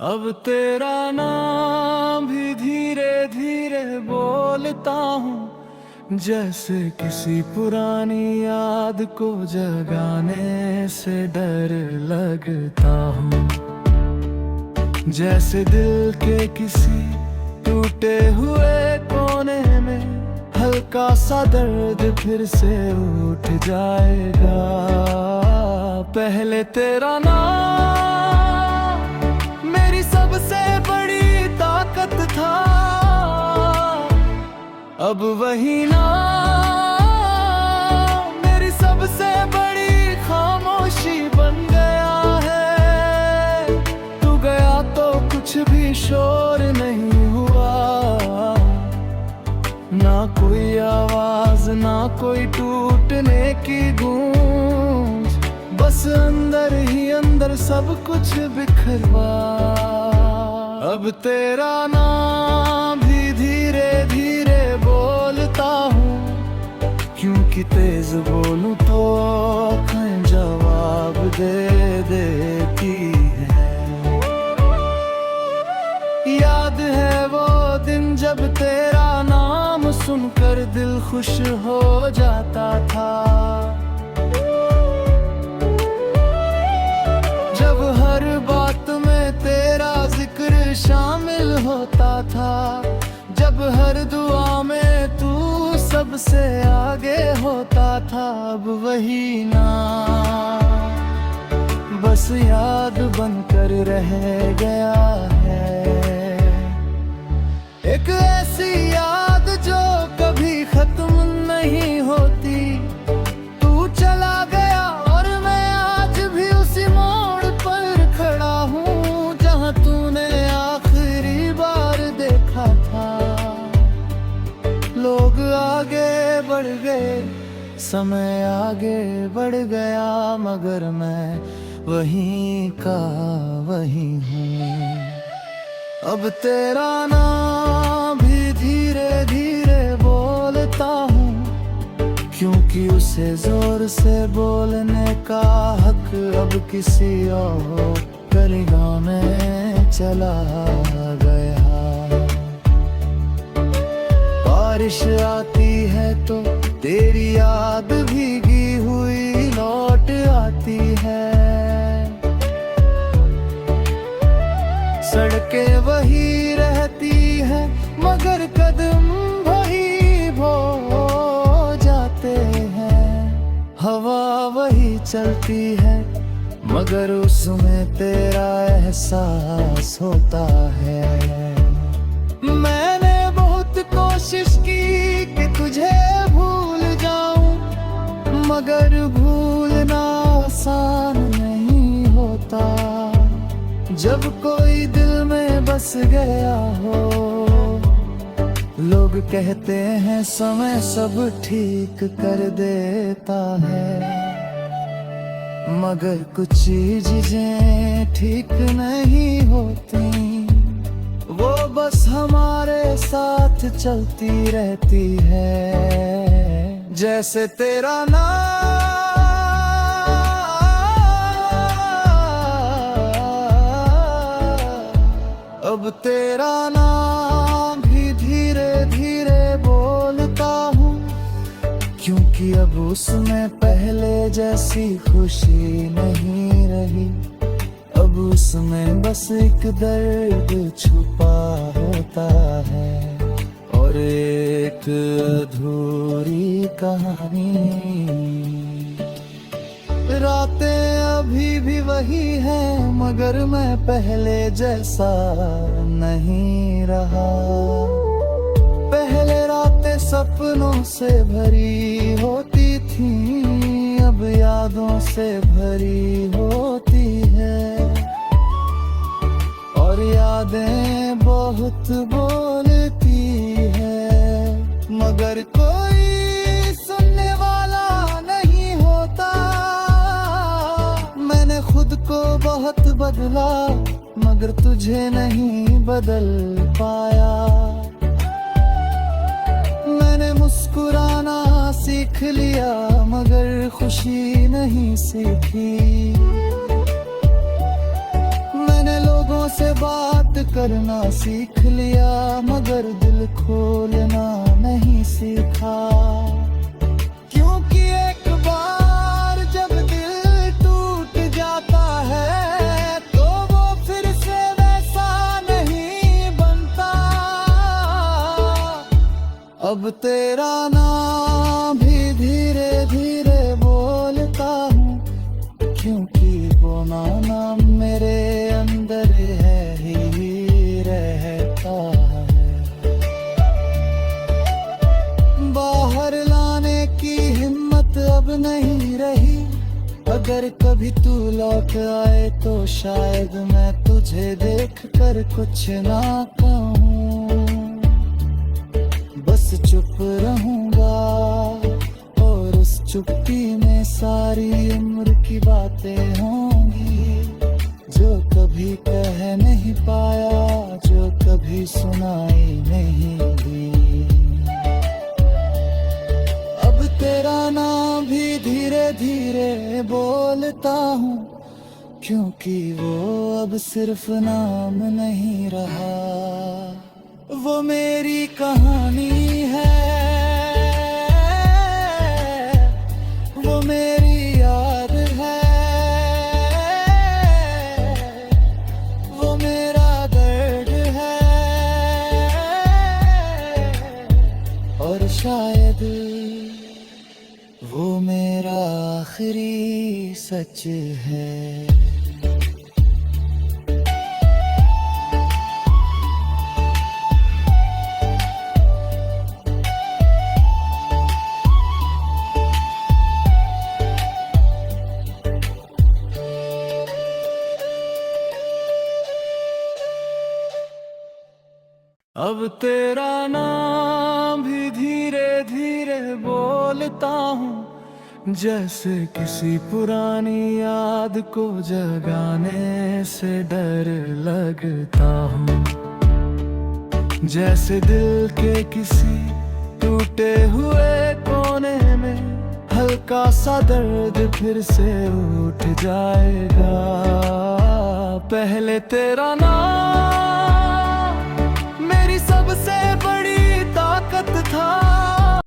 अब तेरा नाम भी धीरे धीरे बोलता हूँ, जैसे किसी पुरानी याद को जगाने से डर लगता हूँ। जैसे दिल के किसी टूटे हुए कोने में हल्का सा दर्द फिर से उठ जाएगा। पहले तेरा नाम मेरी सबसे बड़ी ताकत था, अब वही नाम मेरी सबसे बड़ी खामोशी बन गया है। तू गया तो कुछ भी शोर नहीं हुआ, ना कोई आवाज ना कोई टूटने की गूंज, बस अंदर ही अंदर सब कुछ बिखरवा। अब तेरा नाम भी धीरे धीरे बोलता हूँ, क्योंकि तेज बोलूं तो आँखें जवाब दे देती है। याद है वो दिन जब तेरा नाम सुनकर दिल खुश हो जाता था, जब हर बात में तेरा जिक्र शामिल होता था, जब हर दुआ में तू सबसे आगे होता था। अब वही नाम बस याद बनकर रह गया है, एक ऐसी याद जो कभी खत्म नहीं होती। तू चला गया और मैं आज भी उसी मोड़ पर खड़ा हूँ, जहाँ तूने आखिरी बार देखा था। लोग आगे बढ़ गए, समय आगे बढ़ गया, मगर मैं वहीं का वहीं हूँ। अब तेरा नाम भी धीरे धीरे बोलता हूँ, क्योंकि उसे जोर से बोलने का हक अब किसी और गलियों में चला गया। बारिश आती है तो तेरी याद भीगी हुई लौट आती है, सड़कें वही रहती है मगर कदम वही हो जाते हैं। हवा वही चलती है मगर उसमें तेरा एहसास होता है। मैंने बहुत कोशिश की कि तुझे भूल जाऊं, मगर भूलना आसान नहीं होता। जब कोई दिल में बस गया हो, लोग कहते हैं समय सब ठीक कर देता है, मगर कुछ चीजें ठीक नहीं होती, वो बस हमारे साथ चलती रहती है। जैसे तेरा नाम अब तेरा नाम भी धीरे धीरे बोलता हूँ, क्योंकि अब उसमें पहले जैसी खुशी नहीं रही। अब उसमें बस एक दर्द छुपा होता है और एक अधूरी कहानी। रातें अभी भी वही हैं मगर मैं पहले जैसा नहीं रहा। पहले रातें सपनों से भरी होती थी, अब यादों से भरी होती है, और यादें बहुत बोलती है मगर कोई सुनने वाला नहीं होता। मैंने खुद को बहुत बदला मगर तुझे नहीं बदल पाया। मैंने मुस्कुराना सीख लिया मगर खुशी नहीं सीखी। मैंने लोगों से बात करना सीख लिया, मगर दिल खोलना नहीं सीखा। क्योंकि एक बार जब दिल टूट जाता है तो वो फिर से वैसा नहीं बनता। अब तेरा नाम भी धीरे धीरे बोलता हूँ, क्योंकि वो नाम मेरे अंदर है ही रहता है। बाहर लाने की हिम्मत अब नहीं रही, अगर कभी तू लौट आए तो शायद मैं तुझे देख कर कुछ ना कहूँ, बस चुप रहूंगा और उस चुप्पी में सारी उम्र की बातें होंगी जो कभी कह नहीं पाया, जो कभी सुनाई नहीं दी। अब तेरा नाम भी धीरे धीरे बोलता हूँ, क्योंकि वो अब सिर्फ नाम नहीं रहा, वो मेरी कहानी है, वो मेरी याद है, वो मेरा दर्द है, और शायद वो मेरा आखिरी सच है। अब तेरा नाम भी धीरे धीरे बोलता हूँ, जैसे किसी पुरानी याद को जगाने से डर लगता हूँ, जैसे दिल के किसी टूटे हुए कोने में हल्का सा दर्द फिर से उठ जाएगा। पहले तेरा नाम मेरी सबसे